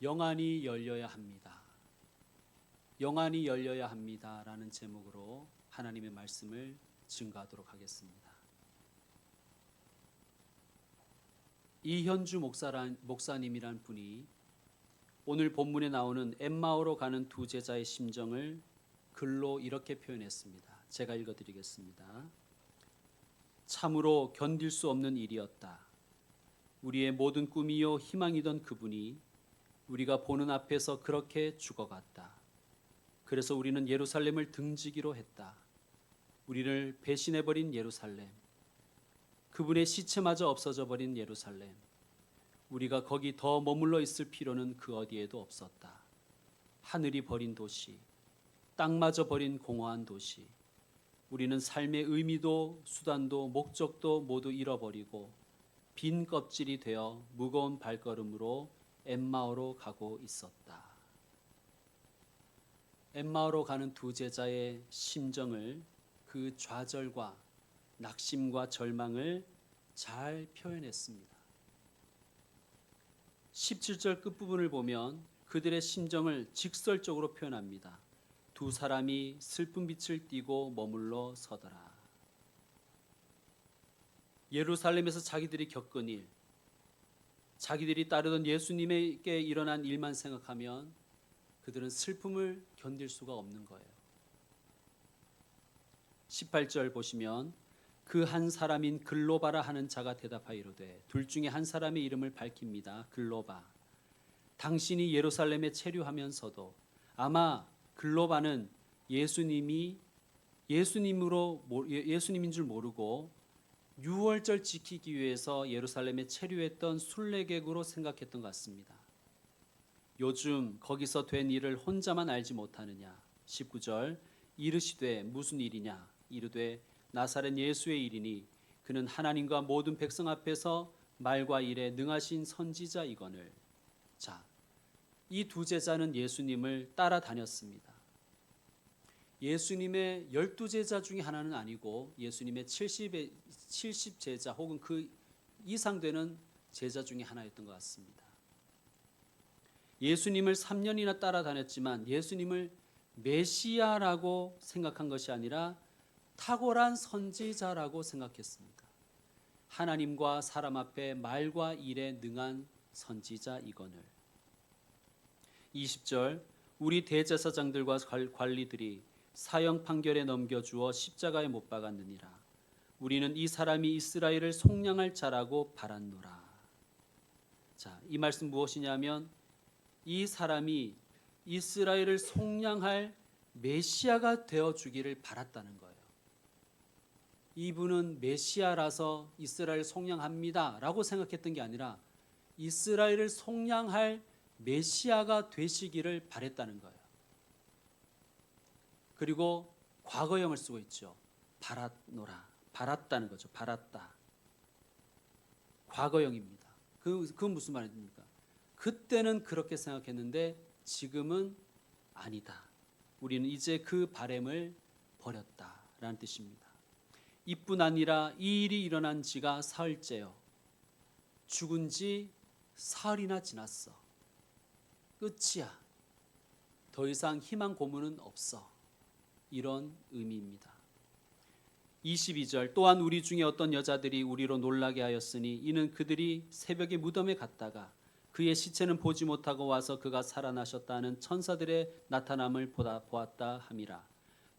영안이 열려야 합니다. 영안이 열려야 합니다. 라는 제목으로 하나님의 말씀을 증거하도록 하겠습니다. 이현주 목사님이란 분이 오늘 본문에 나오는 엠마오로 가는 두 제자의 심정을 글로 이렇게 표현했습니다. 제가 읽어드리겠습니다. 참으로 견딜 수 없는 일이었다. 우리의 모든 꿈이요 희망이던 그분이 우리가 보는 앞에서 그렇게 죽어갔다. 그래서 우리는 예루살렘을 등지기로 했다. 우리를 배신해버린 예루살렘, 그분의 시체마저 없어져 버린 예루살렘, 우리가 거기 더 머물러 있을 필요는 그 어디에도 없었다. 하늘이 버린 도시, 땅마저 버린 공허한 도시, 우리는 삶의 의미도 수단도 목적도 모두 잃어버리고 빈 껍질이 되어 무거운 발걸음으로 엠마오로 가고 있었다. 엠마오로 가는 두 제자의 심정을, 그 좌절과 낙심과 절망을 잘 표현했습니다. 17절 끝부분을 보면 그들의 심정을 직설적으로 표현합니다. 두 사람이 슬픈 빛을 띠고 머물러 서더라. 예루살렘에서 자기들이 겪은 일, 자기들이 따르던 예수님에게 일어난 일만 생각하면 그들은 슬픔을 견딜 수가 없는 거예요. 18절 보시면 그 한 사람인 글로바라 하는 자가 대답하이로되, 둘 중에 한 사람의 이름을 밝힙니다. 글로바. 당신이 예루살렘에 체류하면서도 아마 글로바는 예수님인 줄 모르고 유월절 지키기 위해서 예루살렘에 체류했던 순례객으로 생각했던 것 같습니다. 요즘 거기서 된 일을 혼자만 알지 못하느냐. 19절 이르시되 무슨 일이냐. 이르되 나사렛 예수의 일이니 그는 하나님과 모든 백성 앞에서 말과 일에 능하신 선지자이거늘. 자, 이 두 제자는 예수님을 따라다녔습니다. 예수님의 12제자 중에 하나는 아니고 예수님의 70제자 혹은 그 이상 되는 제자 중에 하나였던 것 같습니다. 예수님을 3년이나 따라다녔지만 예수님을 메시아라고 생각한 것이 아니라 탁월한 선지자라고 생각했습니다. 하나님과 사람 앞에 말과 일에 능한 선지자이거늘. 20절 우리 대제사장들과 관리들이 사형 판결에 넘겨주어 십자가에 못 박았느니라. 우리는 이 사람이 이스라엘을 속량할 자라고 바랐노라. 자, 이 말씀 무엇이냐면 이 사람이 이스라엘을 속량할 메시아가 되어주기를 바랐다는 거예요. 이분은 메시아라서 이스라엘을 속량합니다 라고 생각했던 게 아니라 이스라엘을 속량할 메시아가 되시기를 바랬다는 거예요. 그리고 과거형을 쓰고 있죠. 바랐노라. 바랐다는 거죠. 바랐다. 과거형입니다. 그건 무슨 말입니까? 그때는 그렇게 생각했는데 지금은 아니다. 우리는 이제 그 바램을 버렸다라는 뜻입니다. 이뿐 아니라 이 일이 일어난 지가 사흘째요. 죽은 지 사흘이나 지났어. 끝이야. 더 이상 희망 고문은 없어. 이런 의미입니다. 22절 또한 우리 중에 어떤 여자들이 우리로 놀라게 하였으니 이는 그들이 새벽에 무덤에 갔다가 그의 시체는 보지 못하고 와서 그가 살아나셨다는 천사들의 나타남을 보았다 함이라.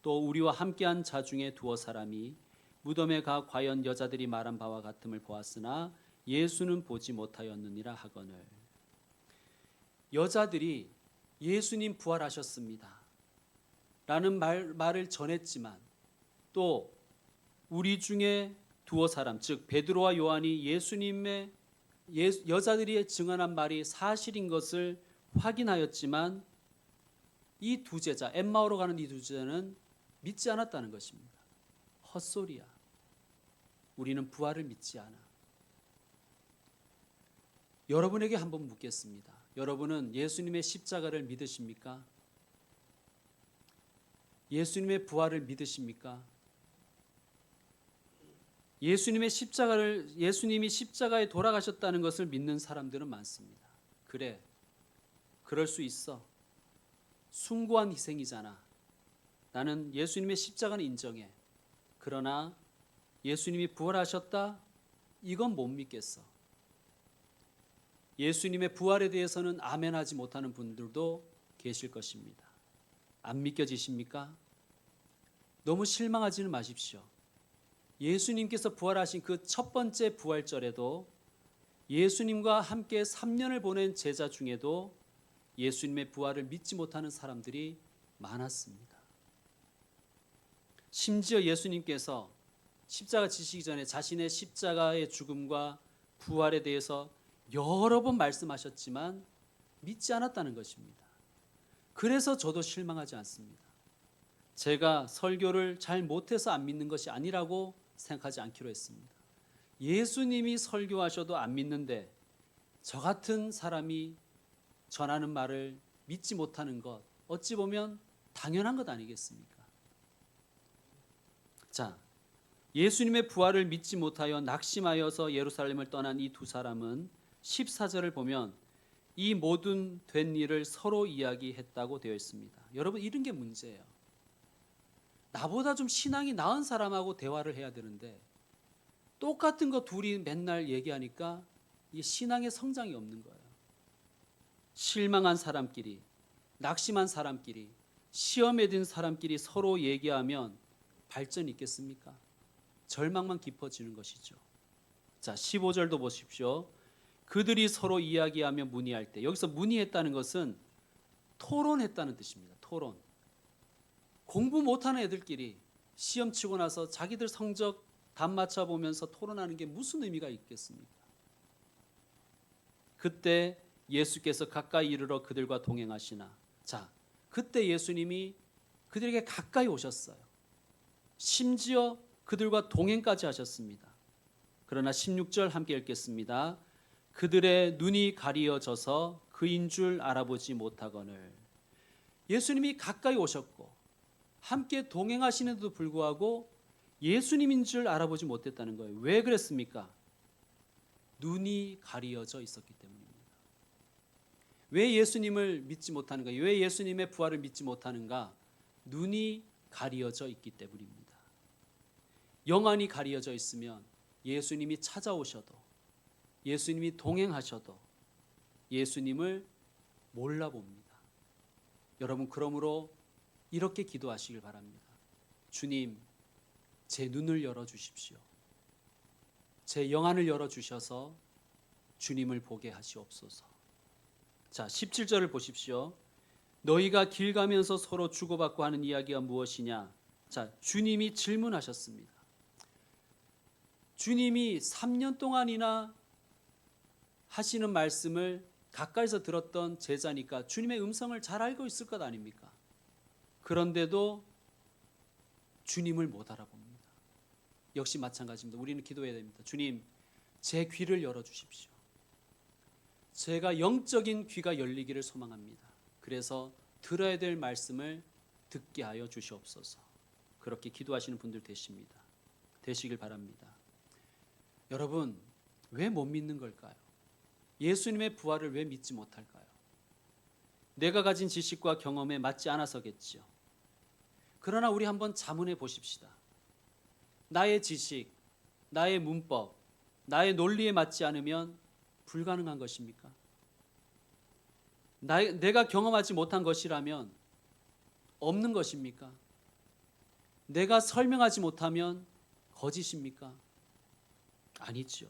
또 우리와 함께한 자 중에 두어 사람이 무덤에 가 과연 여자들이 말한 바와 같음을 보았으나 예수는 보지 못하였느니라 하거늘. 여자들이 예수님 부활하셨습니다 라는 말을 전했지만 또 우리 중에 두어 사람, 즉 베드로와 요한이 여자들이 증언한 말이 사실인 것을 확인하였지만 이 두 제자, 엠마오로 가는 이 두 제자는 믿지 않았다는 것입니다. 헛소리야. 우리는 부활을 믿지 않아. 여러분에게 한번 묻겠습니다. 여러분은 예수님의 십자가를 믿으십니까? 예수님의 부활을 믿으십니까? 예수님이 십자가에 돌아가셨다는 것을 믿는 사람들은 많습니다. 그래, 그럴 수 있어. 숭고한 희생이잖아. 나는 예수님의 십자가는 인정해. 그러나 예수님이 부활하셨다? 이건 못 믿겠어. 예수님의 부활에 대해서는 아멘하지 못하는 분들도 계실 것입니다. 안 믿겨지십니까? 너무 실망하지는 마십시오. 예수님께서 부활하신 그 첫 번째 부활절에도 예수님과 함께 3년을 보낸 제자 중에도 예수님의 부활을 믿지 못하는 사람들이 많았습니다. 심지어 예수님께서 십자가 지시기 전에 자신의 십자가의 죽음과 부활에 대해서 여러 번 말씀하셨지만 믿지 않았다는 것입니다. 그래서 저도 실망하지 않습니다. 제가 설교를 잘 못해서 안 믿는 것이 아니라고 생각하지 않기로 했습니다. 예수님이 설교하셔도 안 믿는데 저 같은 사람이 전하는 말을 믿지 못하는 것, 어찌 보면 당연한 것 아니겠습니까? 자, 예수님의 부활을 믿지 못하여 낙심하여서 예루살렘을 떠난 이 두 사람은 14절을 보면 이 모든 된 일을 서로 이야기했다고 되어 있습니다. 여러분, 이런 게 문제예요. 나보다 좀 신앙이 나은 사람하고 대화를 해야 되는데 똑같은 거 둘이 맨날 얘기하니까 이 신앙의 성장이 없는 거예요. 실망한 사람끼리, 낙심한 사람끼리, 시험에 든 사람끼리 서로 얘기하면 발전이 있겠습니까? 절망만 깊어지는 것이죠. 자, 15절도 보십시오. 그들이 서로 이야기하며 문의할 때, 여기서 문의했다는 것은 토론했다는 뜻입니다. 토론. 공부 못하는 애들끼리 시험 치고 나서 자기들 성적 답 맞춰보면서 토론하는 게 무슨 의미가 있겠습니까? 그때 예수께서 가까이 이르러 그들과 동행하시나. 자, 그때 예수님이 그들에게 가까이 오셨어요. 심지어 그들과 동행까지 하셨습니다. 그러나 16절 함께 읽겠습니다. 그들의 눈이 가리어져서 그인 줄 알아보지 못하거늘. 예수님이 가까이 오셨고 함께 동행하시는데도 불구하고 예수님인 줄 알아보지 못했다는 거예요. 왜 그랬습니까? 눈이 가리어져 있었기 때문입니다. 왜 예수님을 믿지 못하는가? 왜 예수님의 부활을 믿지 못하는가? 눈이 가리어져 있기 때문입니다. 영안이 가리어져 있으면 예수님이 찾아오셔도, 예수님이 동행하셔도 예수님을 몰라봅니다. 여러분, 그러므로 이렇게 기도하시길 바랍니다. 주님, 제 눈을 열어주십시오. 제 영안을 열어주셔서 주님을 보게 하시옵소서. 자, 17절을 보십시오. 너희가 길 가면서 서로 주고받고 하는 이야기가 무엇이냐? 자, 주님이 질문하셨습니다. 주님이 3년 동안이나 하시는 말씀을 가까이서 들었던 제자니까 주님의 음성을 잘 알고 있을 것 아닙니까? 그런데도 주님을 못 알아봅니다. 역시 마찬가지입니다. 우리는 기도해야 됩니다. 주님, 제 귀를 열어주십시오. 제가 영적인 귀가 열리기를 소망합니다. 그래서 들어야 될 말씀을 듣게 하여 주시옵소서. 그렇게 기도하시는 분들 되시길 바랍니다. 여러분, 왜 못 믿는 걸까요? 예수님의 부활을 왜 믿지 못할까요? 내가 가진 지식과 경험에 맞지 않아서겠지요. 그러나 우리 한번 자문해 보십시다. 나의 지식, 나의 문법, 나의 논리에 맞지 않으면 불가능한 것입니까? 내가 경험하지 못한 것이라면 없는 것입니까? 내가 설명하지 못하면 거짓입니까? 아니지요.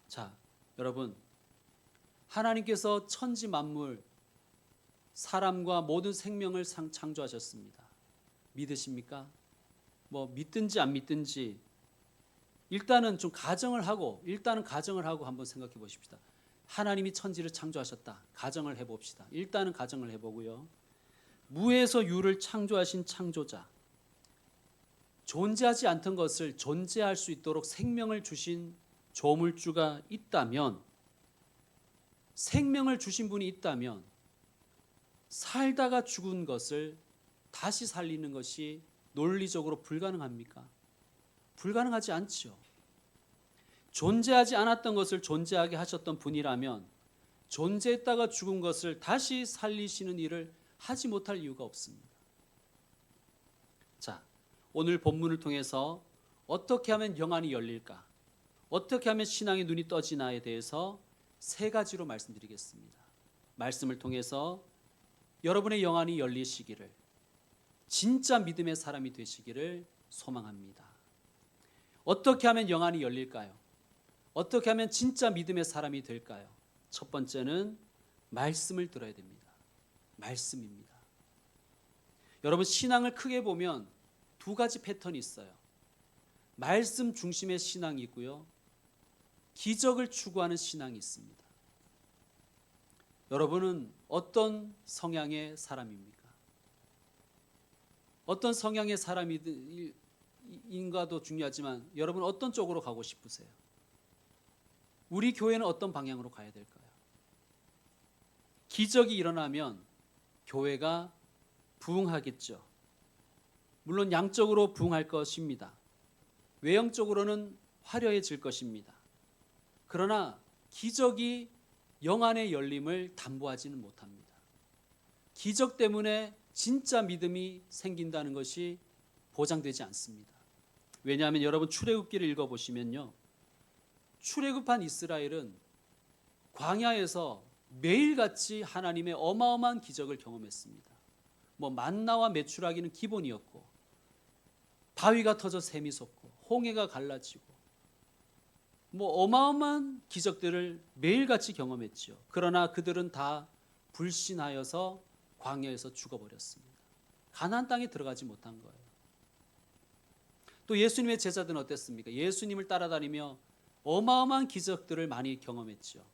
자, 여러분, 하나님께서 천지 만물, 사람과 모든 생명을 창조하셨습니다. 믿으십니까? 뭐 믿든지 안 믿든지 일단은 가정을 하고 한번 생각해 보십시다. 하나님이 천지를 창조하셨다. 가정을 해봅시다. 일단은 가정을 해보고요. 무에서 유를 창조하신 창조자, 존재하지 않던 것을 존재할 수 있도록 생명을 주신 조물주가 있다면, 생명을 주신 분이 있다면 살다가 죽은 것을 다시 살리는 것이 논리적으로 불가능합니까? 불가능하지 않지요. 존재하지 않았던 것을 존재하게 하셨던 분이라면 존재했다가 죽은 것을 다시 살리시는 일을 하지 못할 이유가 없습니다. 자, 오늘 본문을 통해서 어떻게 하면 영안이 열릴까? 어떻게 하면 신앙의 눈이 떠지나에 대해서 세 가지로 말씀드리겠습니다. 말씀을 통해서 여러분의 영안이 열리시기를, 진짜 믿음의 사람이 되시기를 소망합니다. 어떻게 하면 영안이 열릴까요? 어떻게 하면 진짜 믿음의 사람이 될까요? 첫 번째는 말씀을 들어야 됩니다. 말씀입니다. 여러분, 신앙을 크게 보면 두 가지 패턴이 있어요. 말씀 중심의 신앙이 있고요, 기적을 추구하는 신앙이 있습니다. 여러분은 어떤 성향의 사람입니까? 어떤 성향의 사람인가도 중요하지만 여러분 어떤 쪽으로 가고 싶으세요? 우리 교회는 어떤 방향으로 가야 될까요? 기적이 일어나면 교회가 부흥하겠죠. 물론 양적으로 부흥할 것입니다. 외형적으로는 화려해질 것입니다. 그러나 기적이 영안의 열림을 담보하지는 못합니다. 기적 때문에 진짜 믿음이 생긴다는 것이 보장되지 않습니다. 왜냐하면 여러분 출애굽기를 읽어보시면요, 출애굽한 이스라엘은 광야에서 매일같이 하나님의 어마어마한 기적을 경험했습니다. 만나와 메추라기는 기본이었고, 바위가 터져 샘이 솟고 홍해가 갈라지고 어마어마한 기적들을 매일같이 경험했죠. 그러나 그들은 다 불신하여서 광야에서 죽어버렸습니다. 가나안 땅에 들어가지 못한 거예요. 또 예수님의 제자들은 어땠습니까? 예수님을 따라다니며 어마어마한 기적들을 많이 경험했죠.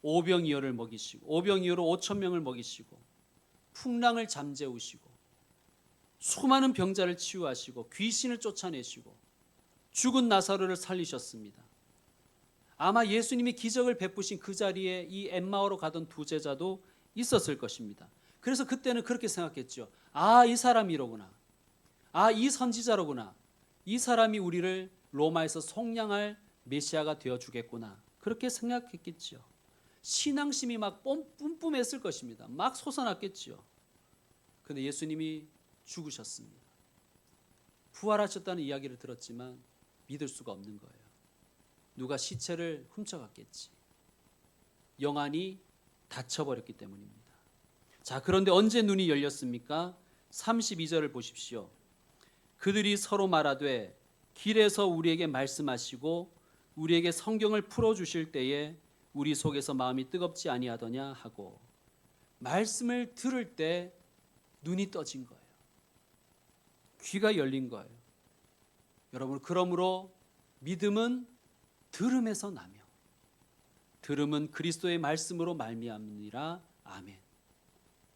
오병이어를 먹이시고, 오병이어로 5천 명을 먹이시고, 풍랑을 잠재우시고, 수많은 병자를 치유하시고, 귀신을 쫓아내시고, 죽은 나사로를 살리셨습니다. 아마 예수님이 기적을 베푸신 그 자리에 이 엠마오로 가던 두 제자도 있었을 것입니다. 그래서 그때는 그렇게 생각했죠. 아, 이 사람이로구나. 아, 이 선지자로구나. 이 사람이 우리를 로마에서 속량할 메시아가 되어주겠구나. 그렇게 생각했겠죠. 신앙심이 막 뿜뿜했을 것입니다. 막 솟아났겠죠. 그런데 예수님이 죽으셨습니다. 부활하셨다는 이야기를 들었지만 믿을 수가 없는 거예요. 누가 시체를 훔쳐갔겠지. 영안이 닫혀버렸기 때문입니다. 자, 그런데 언제 눈이 열렸습니까? 32절을 보십시오. 그들이 서로 말하되 길에서 우리에게 말씀하시고 우리에게 성경을 풀어주실 때에 우리 속에서 마음이 뜨겁지 아니하더냐 하고, 말씀을 들을 때 눈이 떠진 거예요. 귀가 열린 거예요. 여러분, 그러므로 믿음은 들음에서 나며 들음은 그리스도의 말씀으로 말미암으니라. 아멘.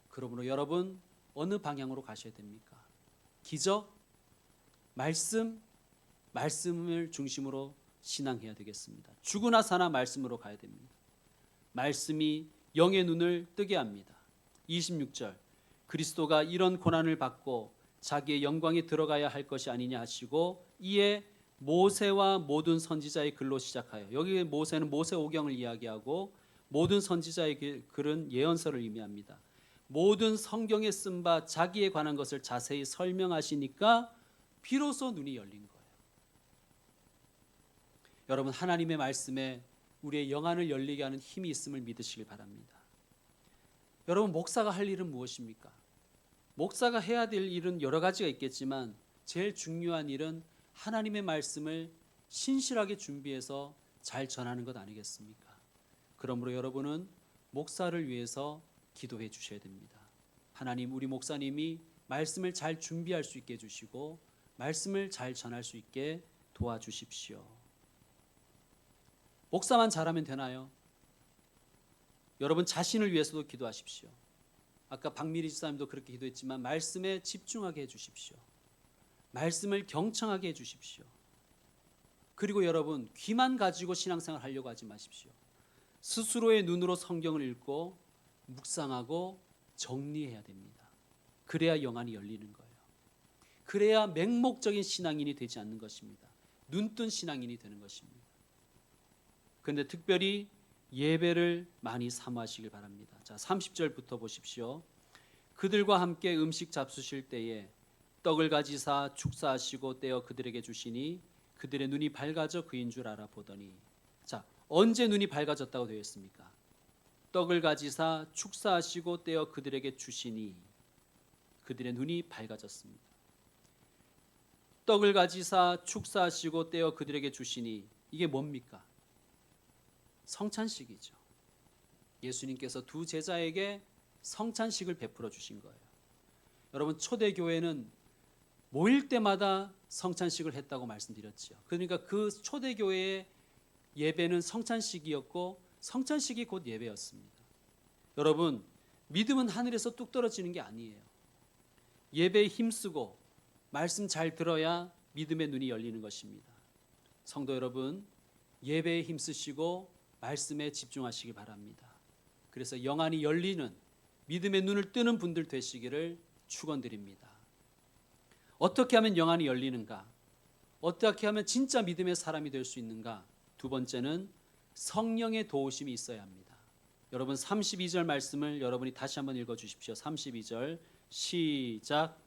그러므로 여러분 어느 방향으로 가셔야 됩니까? 기적, 말씀을 중심으로 신앙해야 되겠습니다. 죽으나 사나 말씀으로 가야 됩니다. 말씀이 영의 눈을 뜨게 합니다. 26절, 그리스도가 이런 고난을 받고 자기의 영광에 들어가야 할 것이 아니냐 하시고, 이에 모세와 모든 선지자의 글로 시작하여, 여기 모세는 모세오경을 이야기하고 모든 선지자의 글은 예언서를 의미합니다. 모든 성경에 쓴 바 자기에 관한 것을 자세히 설명하시니까 비로소 눈이 열린 거예요. 여러분, 하나님의 말씀에 우리의 영안을 열리게 하는 힘이 있음을 믿으시길 바랍니다. 여러분, 목사가 할 일은 무엇입니까? 목사가 해야 될 일은 여러 가지가 있겠지만 제일 중요한 일은 하나님의 말씀을 신실하게 준비해서 잘 전하는 것 아니겠습니까? 그러므로 여러분은 목사를 위해서 기도해 주셔야 됩니다. 하나님, 우리 목사님이 말씀을 잘 준비할 수 있게 해주시고 말씀을 잘 전할 수 있게 도와주십시오. 목사만 잘하면 되나요? 여러분 자신을 위해서도 기도하십시오. 아까 박미리 집사님도 그렇게 기도했지만 말씀에 집중하게 해주십시오. 말씀을 경청하게 해주십시오. 그리고 여러분, 귀만 가지고 신앙생활 하려고 하지 마십시오. 스스로의 눈으로 성경을 읽고 묵상하고 정리해야 됩니다. 그래야 영안이 열리는 거예요. 그래야 맹목적인 신앙인이 되지 않는 것입니다. 눈뜬 신앙인이 되는 것입니다. 그런데 특별히 예배를 많이 사모하시길 바랍니다. 자, 30절부터 보십시오. 그들과 함께 음식 잡수실 때에 떡을 가지사 축사하시고 떼어 그들에게 주시니 그들의 눈이 밝아져 그인 줄 알아보더니. 자, 언제 눈이 밝아졌다고 되어 있습니까? 떡을 가지사 축사하시고 떼어 그들에게 주시니 그들의 눈이 밝아졌습니다. 떡을 가지사 축사하시고 떼어 그들에게 주시니 이게 뭡니까? 성찬식이죠. 예수님께서 두 제자에게 성찬식을 베풀어 주신 거예요. 여러분, 초대교회는 모일 때마다 성찬식을 했다고 말씀드렸죠. 그러니까 그 초대교회의 예배는 성찬식이었고 성찬식이 곧 예배였습니다. 여러분, 믿음은 하늘에서 뚝 떨어지는 게 아니에요. 예배에 힘쓰고 말씀 잘 들어야 믿음의 눈이 열리는 것입니다. 성도 여러분, 예배에 힘쓰시고 말씀에 집중하시기 바랍니다. 그래서 영안이 열리는 믿음의 눈을 뜨는 분들 되시기를 축원드립니다. 어떻게 하면 영안이 열리는가? 어떻게 하면 진짜 믿음의 사람이 될 수 있는가? 두 번째는 성령의 도우심이 있어야 합니다. 여러분 32절 말씀을 여러분이 다시 한번 읽어 주십시오. 32절 시작.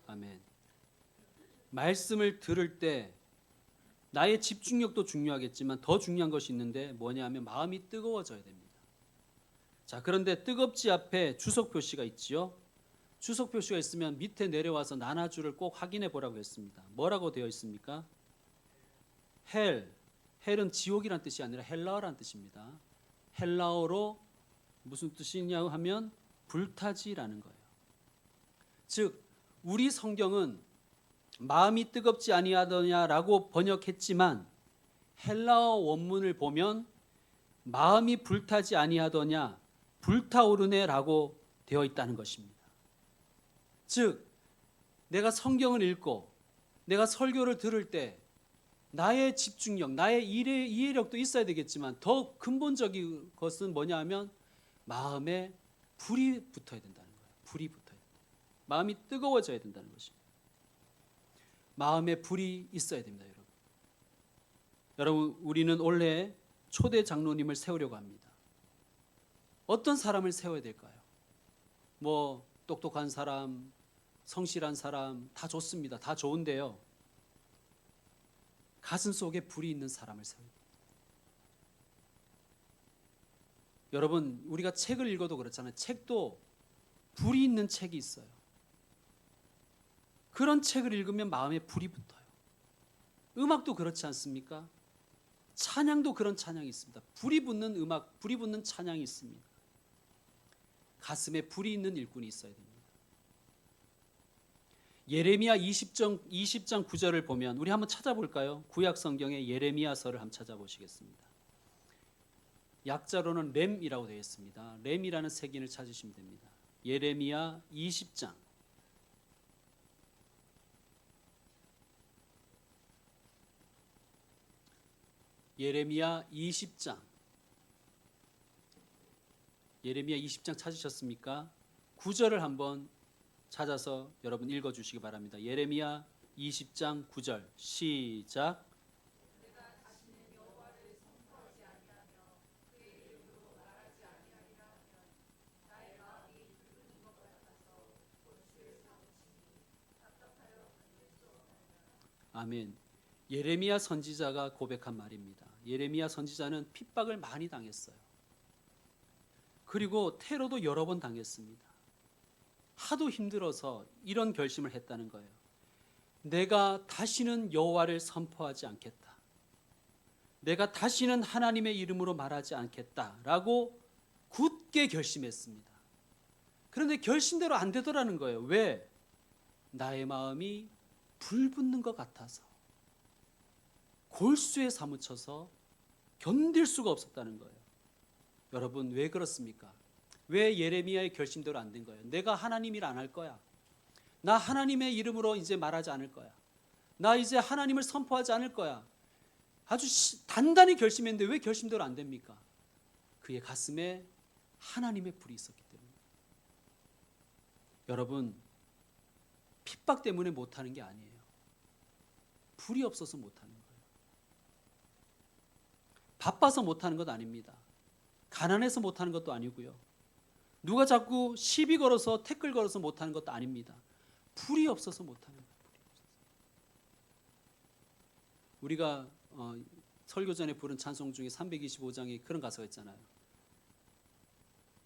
아멘. 말씀을 들을 때 나의 집중력도 중요하겠지만 더 중요한 것이 있는데 뭐냐면 마음이 뜨거워져야 됩니다. 자, 그런데 뜨겁지 앞에 주석 표시가 있지요. 주석 표시가 있으면 밑에 내려와서 나눠주를 꼭 확인해 보라고 했습니다. 뭐라고 되어 있습니까? 헬은 지옥이란 뜻이 아니라 헬라어란 뜻입니다. 헬라어로 무슨 뜻이냐고 하면 불타지라는 거예요. 즉 우리 성경은 마음이 뜨겁지 아니하더냐라고 번역했지만 헬라어 원문을 보면 마음이 불타지 아니하더냐 불타오르네라고 되어 있다는 것입니다. 즉 내가 성경을 읽고 내가 설교를 들을 때 나의 집중력, 나의 이해력도 있어야 되겠지만 더 근본적인 것은 뭐냐 하면 마음에 불이 붙어야 된다는 거예요. 불이 붙어야 된다. 마음이 뜨거워져야 된다는 것입니다. 마음에 불이 있어야 됩니다, 여러분. 여러분, 우리는 올해 초대 장로님을 세우려고 합니다. 어떤 사람을 세워야 될까요? 뭐 똑똑한 사람, 성실한 사람 다 좋습니다. 다 좋은데요. 가슴 속에 불이 있는 사람을 세워야 됩니다. 여러분, 우리가 책을 읽어도 그렇잖아요. 책도 불이 있는 책이 있어요. 그런 책을 읽으면 마음에 불이 붙어요. 음악도 그렇지 않습니까? 찬양도 그런 찬양이 있습니다. 불이 붙는 음악, 불이 붙는 찬양이 있습니다. 가슴에 불이 있는 일꾼이 있어야 됩니다. 예레미야 20장 9절을 보면 우리 한번 찾아볼까요? 구약 성경의 예레미야서를 한번 찾아보시겠습니다. 약자로는 램이라고 되어 있습니다. 램이라는 색인을 찾으시면 됩니다. 예레미야 20장 예레미야 20장 찾으셨습니까? 9절을 한번 찾아서 여러분 읽어주시기 바랍니다. 예레미야 20장 9절 시작. 아멘. 예레미야 선지자가 고백한 말입니다. 예레미야 선지자는 핍박을 많이 당했어요. 그리고 테러도 여러 번 당했습니다. 하도 힘들어서 이런 결심을 했다는 거예요. 내가 다시는 여호와를 선포하지 않겠다. 내가 다시는 하나님의 이름으로 말하지 않겠다라고 굳게 결심했습니다. 그런데 결심대로 안 되더라는 거예요. 왜? 나의 마음이 불붙는 것 같아서 골수에 사무쳐서 견딜 수가 없었다는 거예요. 여러분, 왜 그렇습니까? 왜 예레미야의 결심대로 안 된 거예요? 내가 하나님 일 안 할 거야. 나 하나님의 이름으로 이제 말하지 않을 거야. 나 이제 하나님을 선포하지 않을 거야. 아주 단단히 결심했는데 왜 결심대로 안 됩니까? 그의 가슴에 하나님의 불이 있었기 때문에. 여러분, 핍박 때문에 못하는 게 아니에요. 불이 없어서 못하는 거예요. 바빠서 못하는 것 아닙니다. 가난해서 못하는 것도 아니고요. 누가 자꾸 시비 걸어서 태클 걸어서 못하는 것도 아닙니다. 불이 없어서 못하는 거예요. 우리가 설교 전에 부른 찬송 중에 325장에 그런 가사가 있잖아요.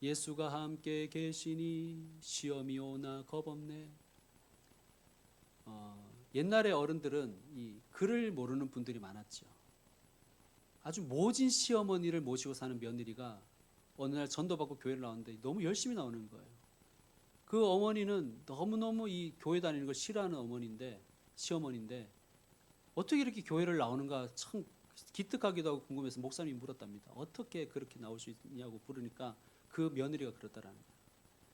예수가 함께 계시니 시험이 오나 겁없네. 옛날에 어른들은 이 글을 모르는 분들이 많았죠. 아주 모진 시어머니를 모시고 사는 며느리가 어느 날 전도받고 교회를 나오는데 너무 열심히 나오는 거예요. 그 어머니는 너무너무 이 교회 다니는 걸 싫어하는 시어머니인데 어떻게 이렇게 교회를 나오는가 참 기특하기도 하고 궁금해서 목사님이 물었답니다. 어떻게 그렇게 나올 수 있냐고 물으니까 그 며느리가 그렇다라는 거예요.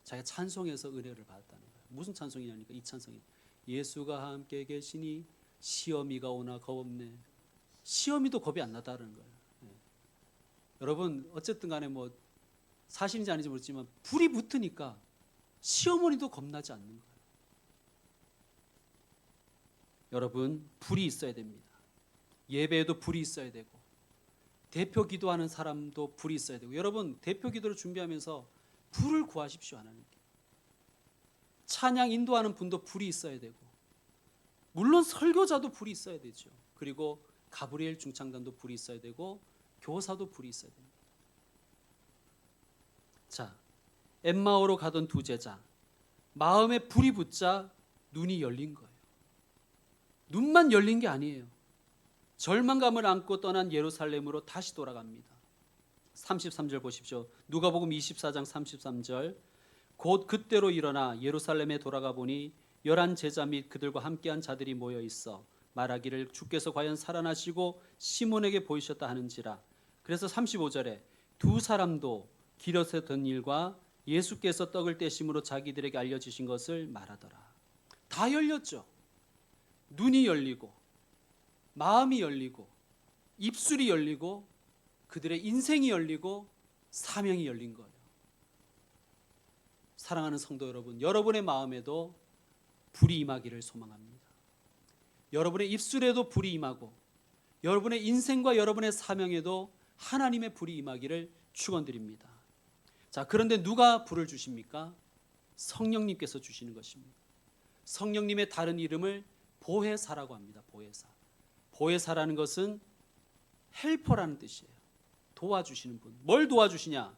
자기가 찬송에서 은혜를 받았다는 거예요. 무슨 찬송이냐니까 이 찬송이 예수가 함께 계시니 시험이가 오나 겁없네. 시험이도 겁이 안 나다는 거예요. 네. 여러분 어쨌든 간에 뭐 사실인지 아닌지 모르지만 불이 붙으니까 시어머니도 겁나지 않는 거예요. 여러분 불이 있어야 됩니다. 예배에도 불이 있어야 되고 대표 기도하는 사람도 불이 있어야 되고 여러분 대표 기도를 준비하면서 불을 구하십시오. 하나님께. 찬양 인도하는 분도 불이 있어야 되고 물론 설교자도 불이 있어야 되죠. 그리고 가브리엘 중창단도 불이 있어야 되고 교사도 불이 있어야 됩니다. 자, 엠마오로 가던 두 제자 마음에 불이 붙자 눈이 열린 거예요. 눈만 열린 게 아니에요. 절망감을 안고 떠난 예루살렘으로 다시 돌아갑니다. 33절 보십시오. 누가복음 24장 33절 곧 그때로 일어나 예루살렘에 돌아가 보니 11 제자 및 그들과 함께한 자들이 모여 있어 말하기를 주께서 과연 살아나시고 시몬에게 보이셨다 하는지라. 그래서 35절에 두 사람도 길에서 된 일과 예수께서 떡을 떼심으로 자기들에게 알려주신 것을 말하더라. 다 열렸죠. 눈이 열리고 마음이 열리고 입술이 열리고 그들의 인생이 열리고 사명이 열린 거예요. 사랑하는 성도 여러분, 여러분의 마음에도 불이 임하기를 소망합니다. 여러분의 입술에도 불이 임하고 여러분의 인생과 여러분의 사명에도 하나님의 불이 임하기를 축원드립니다. 자, 그런데 누가 불을 주십니까? 성령님께서 주시는 것입니다. 성령님의 다른 이름을 보혜사라고 합니다. 보혜사. 보혜사라는 것은 헬퍼라는 뜻이에요. 도와주시는 분. 뭘 도와주시냐?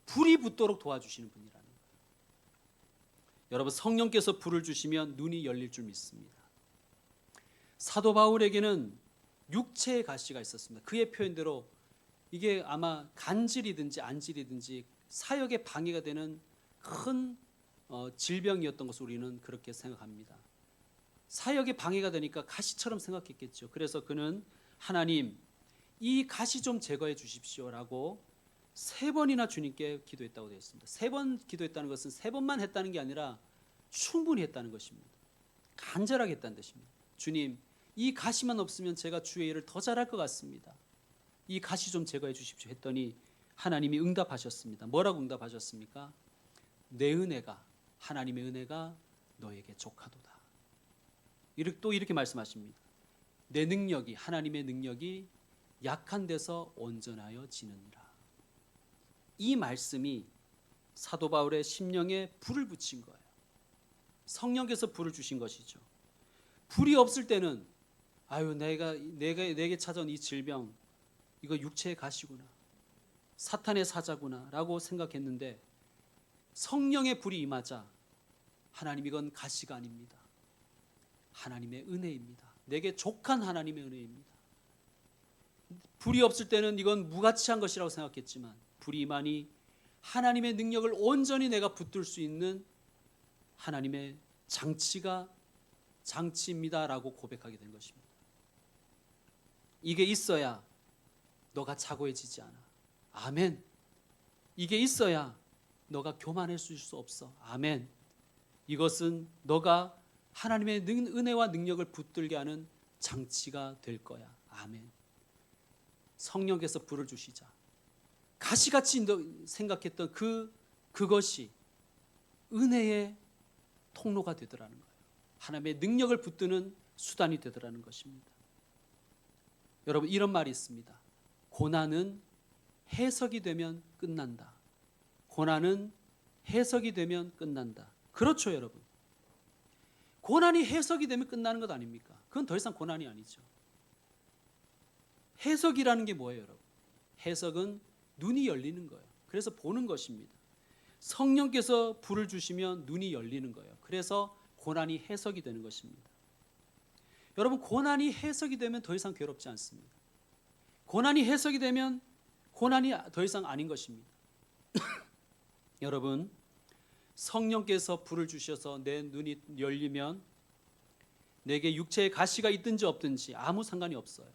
불이 붙도록 도와주시는 분이라는 거예요. 여러분 성령께서 불을 주시면 눈이 열릴 줄 믿습니다. 사도 바울에게는 육체의 가시가 있었습니다. 그의 표현대로 이게 아마 간질이든지 안질이든지 사역에 방해가 되는 큰 질병이었던 것을 우리는 그렇게 생각합니다. 사역에 방해가 되니까 가시처럼 생각했겠죠. 그래서 그는 하나님 이 가시 좀 제거해 주십시오라고 3번이나 주님께 기도했다고 되어 있습니다. 3번 기도했다는 것은 3번만 했다는 게 아니라 충분히 했다는 것입니다. 간절하게 했다는 뜻입니다. 주님 이 가시만 없으면 제가 주의 일을 더 잘할 것 같습니다. 이 가시 좀 제거해 주십시오 했더니 하나님이 응답하셨습니다. 뭐라고 응답하셨습니까? 내 은혜가 하나님의 은혜가 너에게 족하도다. 또 이렇게 말씀하십니다. 내 능력이 하나님의 능력이 약한 데서 온전하여 지느니라. 이 말씀이 사도 바울의 심령에 불을 붙인 거예요. 성령께서 불을 주신 것이죠. 불이 없을 때는 아유 내게 찾아온 이 질병 이거 육체의 가시구나. 사탄의 사자구나 라고 생각했는데 성령의 불이 임하자 하나님 이건 가시가 아닙니다. 하나님의 은혜입니다. 내게 족한 하나님의 은혜입니다. 불이 없을 때는 이건 무가치한 것이라고 생각했지만 불이 임하니 하나님의 능력을 온전히 내가 붙들 수 있는 하나님의 장치입니다라고 고백하게 된 것입니다. 이게 있어야 너가 차고해지지 않아. 아멘. 이게 있어야 너가 교만해질 수 없어. 아멘. 이것은 너가 하나님의 은혜와 능력을 붙들게 하는 장치가 될 거야. 아멘. 성령께서 불을 주시자 가시같이 생각했던 그것이 은혜의 통로가 되더라는 거예요. 하나님의 능력을 붙드는 수단이 되더라는 것입니다. 여러분, 이런 말이 있습니다. 고난은 해석이 되면 끝난다. 고난은 해석이 되면 끝난다. 그렇죠, 여러분. 고난이 해석이 되면 끝나는 것 아닙니까? 그건 더 이상 고난이 아니죠. 해석이라는 게 뭐예요, 여러분? 해석은 눈이 열리는 거예요. 그래서 보는 것입니다. 성령께서 불을 주시면 눈이 열리는 거예요. 그래서 고난이 해석이 되는 것입니다. 여러분, 고난이 해석이 되면 더 이상 괴롭지 않습니다. 고난이 해석이 되면 고난이 더 이상 아닌 것입니다. 여러분, 성령께서 불을 주셔서 내 눈이 열리면 내게 육체의 가시가 있든지 없든지 아무 상관이 없어요.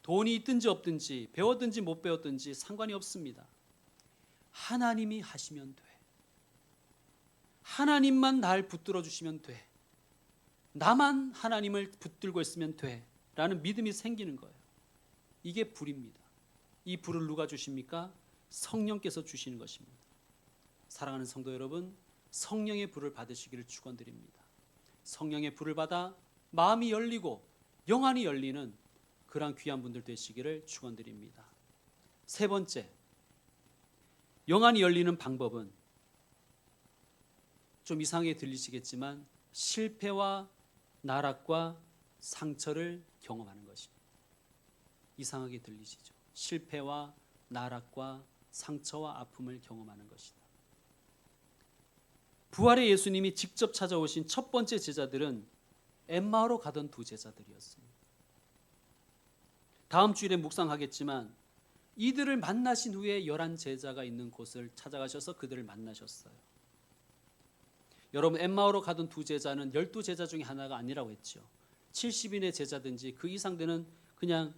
돈이 있든지 없든지 배웠든지 못 배웠든지 상관이 없습니다. 하나님이 하시면 돼. 하나님만 날 붙들어 주시면 돼. 나만 하나님을 붙들고 있으면 돼. 라는 믿음이 생기는 거예요. 이게 불입니다. 이 불을 누가 주십니까? 성령께서 주시는 것입니다. 사랑하는 성도 여러분, 성령의 불을 받으시기를 축원드립니다. 성령의 불을 받아 마음이 열리고 영안이 열리는 그러한 귀한 분들 되시기를 축원드립니다. 세 번째, 영안이 열리는 방법은 좀 이상하게 들리시겠지만 실패와 나락과 상처를 경험하는 것입니다. 이상하게 들리시죠? 실패와 나락과 상처와 아픔을 경험하는 것이다. 부활의 예수님이 직접 찾아오신 첫 번째 제자들은 엠마오로 가던 두 제자들이었습니다. 다음 주일에 묵상하겠지만 이들을 만나신 후에 11 제자가 있는 곳을 찾아가셔서 그들을 만나셨어요. 여러분, 엠마오로 가던 두 제자는 12제자 중에 하나가 아니라고 했죠. 70인의 제자든지 그 이상 되는 그냥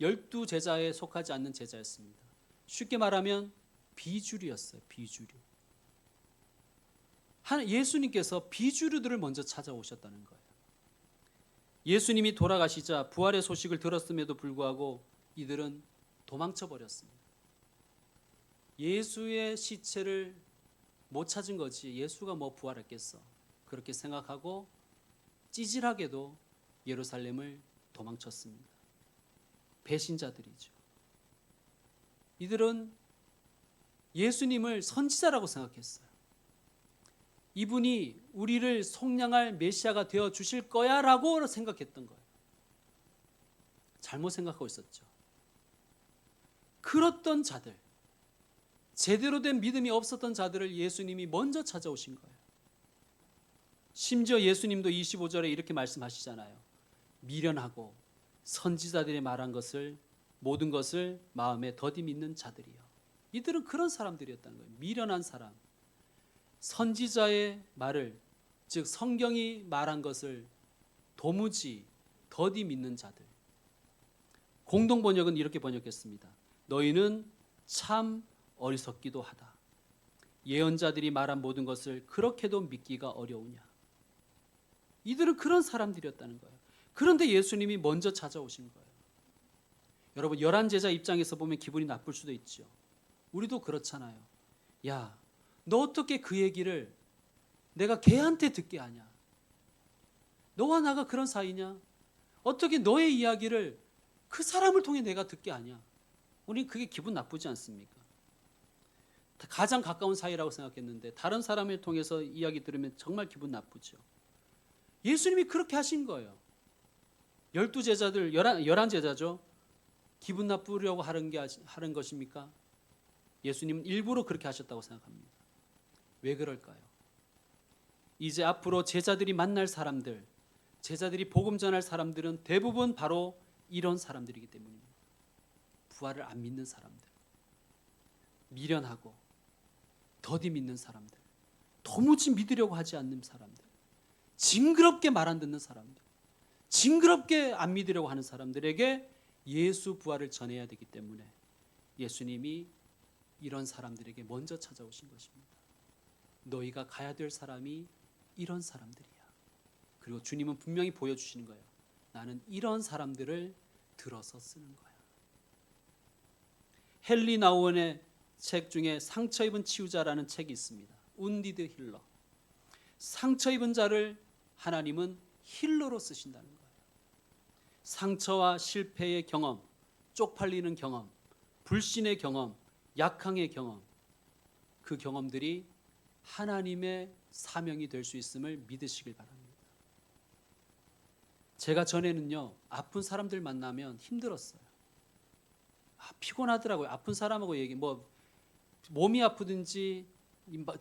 12제자에 속하지 않는 제자였습니다. 쉽게 말하면 비주류였어요. 비주류. 예수님께서 비주류들을 먼저 찾아오셨다는 거예요. 예수님이 돌아가시자 부활의 소식을 들었음에도 불구하고 이들은 도망쳐 버렸습니다. 예수의 시체를 못 찾은 거지 예수가 뭐 부활했겠어, 그렇게 생각하고 찌질하게도 예루살렘을 도망쳤습니다. 배신자들이죠. 이들은 예수님을 선지자라고 생각했어요. 이분이 우리를 속량할 메시아가 되어 주실 거야 라고 생각했던 거예요. 잘못 생각하고 있었죠. 그렇던 자들, 제대로 된 믿음이 없었던 자들을 예수님이 먼저 찾아오신 거예요. 심지어 예수님도 25절에 이렇게 말씀하시잖아요. 미련하고 선지자들이 말한 것을 모든 것을 마음에 더디 믿는 자들이요. 이들은 그런 사람들이었다는 거예요. 미련한 사람, 선지자의 말을, 즉 성경이 말한 것을 도무지 더디 믿는 자들. 공동 번역은 이렇게 번역했습니다. 너희는 참 어리석기도 하다. 예언자들이 말한 모든 것을 그렇게도 믿기가 어려우냐. 이들은 그런 사람들이었다는 거예요. 그런데 예수님이 먼저 찾아오신 거예요. 여러분, 11 제자 입장에서 보면 기분이 나쁠 수도 있죠. 우리도 그렇잖아요. 야, 너 어떻게 그 얘기를 내가 걔한테 듣게 하냐? 너와 나가 그런 사이냐? 어떻게 너의 이야기를 그 사람을 통해 내가 듣게 하냐? 우리 그게 기분 나쁘지 않습니까? 가장 가까운 사이라고 생각했는데 다른 사람을 통해서 이야기 들으면 정말 기분 나쁘죠. 예수님이 그렇게 하신 거예요. 12제자들, 11제자죠. 기분 나쁘려고 하는 것입니까? 예수님은 일부러 그렇게 하셨다고 생각합니다. 왜 그럴까요? 이제 앞으로 제자들이 만날 사람들, 제자들이 복음 전할 사람들은 대부분 바로 이런 사람들이기 때문입니다. 부활을 안 믿는 사람들, 미련하고 더디 믿는 사람들, 도무지 믿으려고 하지 않는 사람들, 징그럽게 말 안 듣는 사람들, 징그럽게 안 믿으려고 하는 사람들에게 예수 부활을 전해야 되기 때문에 예수님이 이런 사람들에게 먼저 찾아오신 것입니다. 너희가 가야 될 사람이 이런 사람들이야. 그리고 주님은 분명히 보여주시는 거예요. 나는 이런 사람들을 들어서 쓰는 거야. 헨리 나우원의 책 중에 상처 입은 치유자라는 책이 있습니다. 운디드 힐러. 상처 입은 자를 하나님은 힐러로 쓰신다는 거예요. 상처와 실패의 경험, 쪽팔리는 경험, 불신의 경험, 약항의 경험, 그 경험들이 하나님의 사명이 될 수 있음을 믿으시길 바랍니다. 제가 전에는요, 아픈 사람들 만나면 힘들었어요. 피곤하더라고요. 아픈 사람하고 몸이 아프든지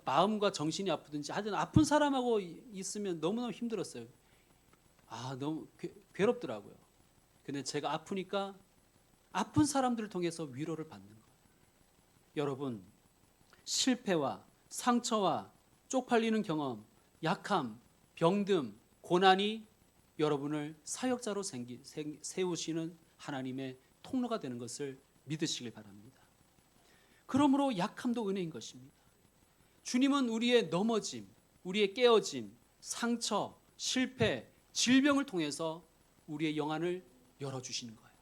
마음과 정신이 아프든지 하여튼 아픈 사람하고 있으면 너무너무 힘들었어요. 너무 괴롭더라고요. 근데 제가 아프니까 아픈 사람들을 통해서 위로를 받는 거예요. 여러분, 실패와 상처와 쪽팔리는 경험, 약함, 병듦, 고난이 여러분을 사역자로 세우시는 하나님의 통로가 되는 것을 믿으시길 바랍니다. 그러므로 약함도 은혜인 것입니다. 주님은 우리의 넘어짐, 우리의 깨어짐, 상처, 실패, 질병을 통해서 우리의 영안을 열어주시는 거예요.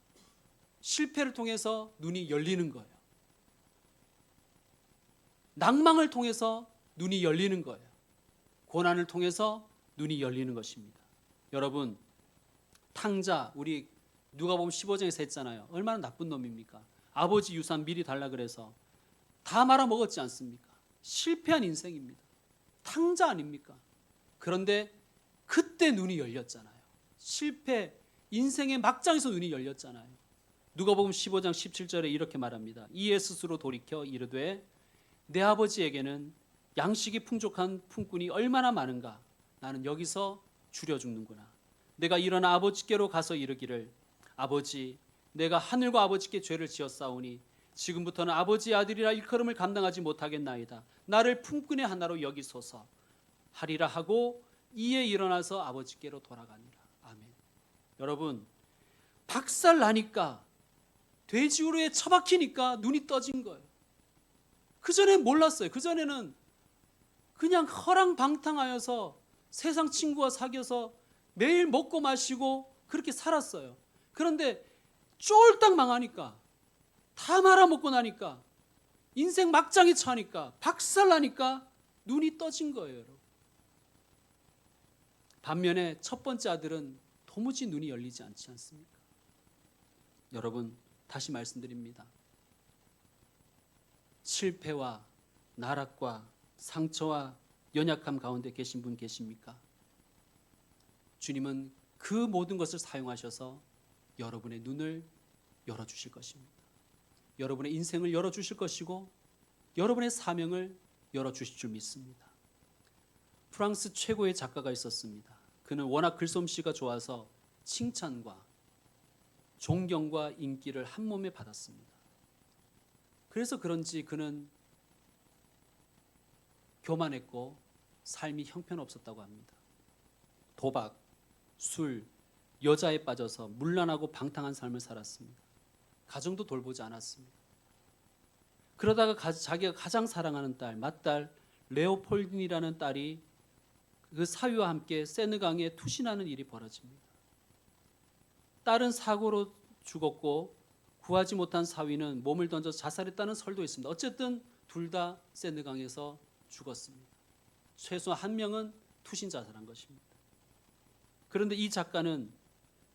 실패를 통해서 눈이 열리는 거예요. 낭망을 통해서 눈이 열리는 거예요. 고난을 통해서 눈이 열리는 것입니다. 여러분, 탕자, 우리 누가복음 15장에서 했잖아요. 얼마나 나쁜 놈입니까? 아버지 유산 미리 달라 그래서 다 말아먹었지 않습니까? 실패한 인생입니다. 탕자 아닙니까? 그런데 그때 눈이 열렸잖아요. 실패, 인생의 막장에서 눈이 열렸잖아요. 누가복음 15장 17절에 이렇게 말합니다. 이에 스스로 돌이켜 이르되 내 아버지에게는 양식이 풍족한 품꾼이 얼마나 많은가. 나는 여기서 줄여 죽는구나. 내가 일어나 아버지께로 가서 이르기를 아버지, 내가 하늘과 아버지께 죄를 지었사오니 지금부터는 아버지의 아들이라 일컬음을 감당하지 못하겠나이다. 나를 품꾼의 하나로 여기소서 하리라 하고 이에 일어나서 아버지께로 돌아가니라. 아멘. 여러분, 박살 나니까 돼지우루에 처박히니까 눈이 떠진 거예요. 그전엔 몰랐어요. 그전에는 그냥 허랑방탕하여서 세상 친구와 사귀어서 매일 먹고 마시고 그렇게 살았어요. 그런데 쫄딱 망하니까, 다 말아먹고 나니까, 인생 막장이 차니까, 박살나니까 눈이 떠진 거예요. 여러분. 반면에 첫 번째 아들은 도무지 눈이 열리지 않지 않습니까? 여러분, 다시 말씀드립니다. 실패와 나락과 상처와 연약함 가운데 계신 분 계십니까? 주님은 그 모든 것을 사용하셔서 여러분의 눈을 열어주실 것입니다. 여러분의 인생을 열어주실 것이고 여러분의 사명을 열어주실 줄 믿습니다. 프랑스 최고의 작가가 있었습니다. 그는 워낙 글솜씨가 좋아서 칭찬과 존경과 인기를 한 몸에 받았습니다. 그래서 그런지 그는 교만했고 삶이 형편없었다고 합니다. 도박, 술, 여자에 빠져서 문란하고 방탕한 삶을 살았습니다. 가정도 돌보지 않았습니다. 그러다가 자기가 가장 사랑하는 딸, 맏딸 레오폴딘이라는 딸이 그 사위와 함께 세느강에 투신하는 일이 벌어집니다. 딸은 사고로 죽었고 구하지 못한 사위는 몸을 던져 자살했다는 설도 있습니다. 어쨌든 둘 다 세느강에서 죽었습니다. 최소 한 명은 투신 자살한 것입니다. 그런데 이 작가는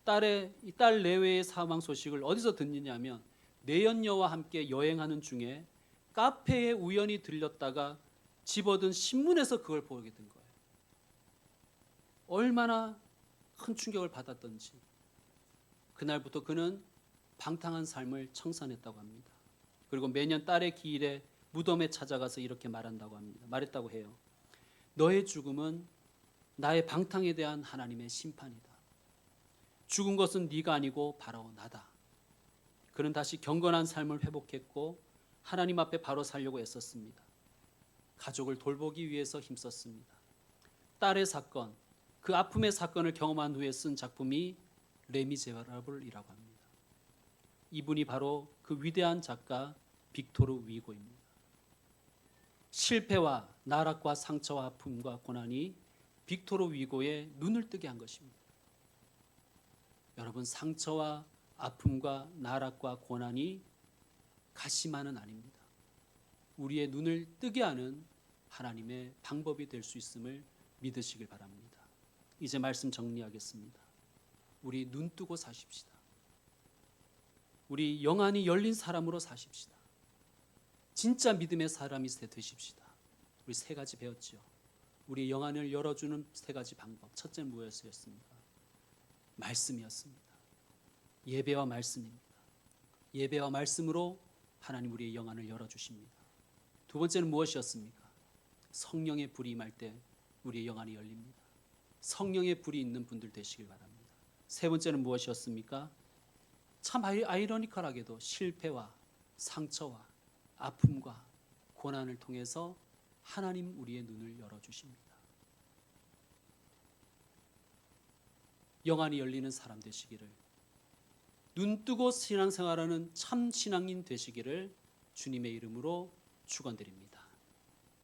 딸 내외의 사망 소식을 어디서 듣느냐면 내연녀와 함께 여행하는 중에 카페에 우연히 들렸다가 집어든 신문에서 그걸 보게 된 거예요. 얼마나 큰 충격을 받았던지 그날부터 그는 방탕한 삶을 청산했다고 합니다. 그리고 매년 딸의 기일에 무덤에 찾아가서 이렇게 말했다고 해요. 너의 죽음은 나의 방탕에 대한 하나님의 심판이다. 죽은 것은 네가 아니고 바로 나다. 그는 다시 경건한 삶을 회복했고 하나님 앞에 바로 살려고 애썼습니다. 가족을 돌보기 위해서 힘썼습니다. 딸의 사건, 그 아픔의 사건을 경험한 후에 쓴 작품이 레미제라블이라고 합니다. 이분이 바로 그 위대한 작가 빅토르 위고입니다. 실패와 나락과 상처와 아픔과 고난이 빅토르 위고의 눈을 뜨게 한 것입니다. 여러분, 상처와 아픔과 나락과 고난이 가시만은 아닙니다. 우리의 눈을 뜨게 하는 하나님의 방법이 될 수 있음을 믿으시길 바랍니다. 이제 말씀 정리하겠습니다. 우리 눈 뜨고 사십시다. 우리 영안이 열린 사람으로 사십시다. 진짜 믿음의 사람이 되십시다. 우리 세 가지 배웠죠. 우리 영안을 열어주는 세 가지 방법. 첫째는 무엇이었습니까? 말씀이었습니다. 예배와 말씀입니다. 예배와 말씀으로 하나님 우리의 영안을 열어주십니다. 두 번째는 무엇이었습니까? 성령의 불이 임할 때 우리의 영안이 열립니다. 성령의 불이 있는 분들 되시길 바랍니다. 세 번째는 무엇이었습니까? 참 아이러니컬하게도 실패와 상처와 아픔과 고난을 통해서 하나님 우리의 눈을 열어주십니다. 영안이 열리는 사람 되시기를, 눈 뜨고 신앙생활하는 참 신앙인 되시기를 주님의 이름으로 축원드립니다.